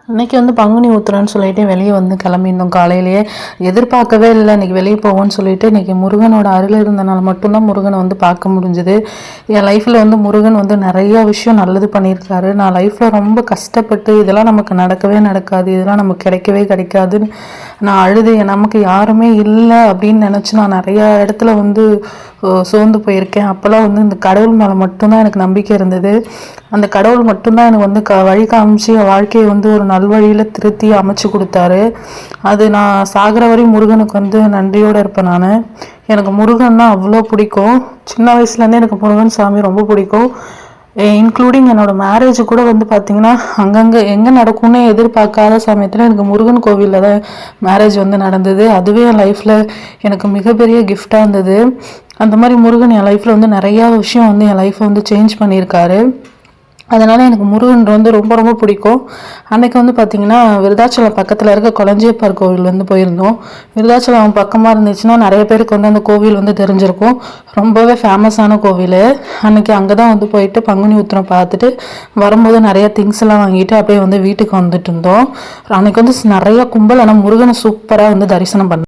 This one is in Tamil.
அன்னைக்கு வந்து பங்குனி உத்திரம்னு சொல்லிட்டு வெளியே வந்து கிளம்பியிருந்தோம் காலையிலேயே. எதிர்பார்க்கவே இல்லை இன்னைக்கு வெளியே போவோம்னு சொல்லிட்டு. இன்னைக்கு முருகனோட அருள் இருந்தனால மட்டும்தான் முருகனை வந்து பார்க்க முடிஞ்சுது. என் லைஃப்பில் வந்து முருகன் வந்து நிறைய விஷயம் நல்லது பண்ணியிருக்காரு. நான் லைஃப்பில் ரொம்ப கஷ்டப்பட்டு இதெல்லாம் நமக்கு நடக்கவே நடக்காது, இதெல்லாம் நமக்கு கிடைக்கவே கிடைக்காதுன்னு நான் அழுது நமக்கு யாருமே இல்லை அப்படின்னு நினச்சி நான் நிறையா இடத்துல வந்து சோர்ந்து போயிருக்கேன். அப்போல்லாம் வந்து இந்த கடவுள் மேலே மட்டும்தான் எனக்கு நம்பிக்கை இருந்தது. அந்த கடவுள் மட்டும்தான் எனக்கு வந்து வழி காமிச்சு என் வாழ்க்கையை வந்து ஒரு நல்வழியில் திருத்தி அமைச்சு கொடுத்தாரு. அது நான் சாகிற வரையும் முருகனுக்கு வந்து நன்றியோடு இருப்பேன். நான் எனக்கு முருகன்னா அவ்வளோ பிடிக்கும். சின்ன வயசுலேருந்தே எனக்கு முருகன் சாமி ரொம்ப பிடிக்கும். இன்க்ளூடிங் என்னோடய மேரேஜ் கூட வந்து பார்த்திங்கன்னா அங்கங்கே எங்கே நடக்கும்னு எதிர்பார்க்காத சமயத்தில் எனக்கு முருகன் கோவிலில் தான் மேரேஜ் வந்து நடந்தது. அதுவே என் லைஃப்பில் எனக்கு மிகப்பெரிய கிஃப்டாக இருந்தது. அந்த மாதிரி முருகன் என் லைஃப்பில் வந்து நிறையா விஷயம் வந்து என் லைஃப்பை வந்து சேஞ்ச் பண்ணியிருக்காரு. அதனால் எனக்கு முருகன் வந்து ரொம்ப ரொம்ப பிடிக்கும். அன்றைக்கி வந்து பார்த்திங்கன்னா விருதாச்சலம் பக்கத்தில் இருக்க கொளஞ்சியப்பார் கோவில் வந்து போயிருந்தோம். விருதாச்சலம் பக்கமாக இருந்துச்சுன்னா நிறைய பேருக்கு வந்து அந்த கோவில் வந்து தெரிஞ்சிருக்கும். ரொம்பவே ஃபேமஸான கோவில். அன்றைக்கி அங்கே தான் வந்து போயிட்டு பங்குனி உத்திரம் பார்த்துட்டு வரும்போது நிறைய திங்ஸ் எல்லாம் வாங்கிட்டு அப்படியே வந்து வீட்டுக்கு வந்துட்டு இருந்தோம். அன்றைக்கி வந்து நிறைய கும்பல். ஆனால் முருகனை சூப்பராக வந்து தரிசனம் பண்ணோம்.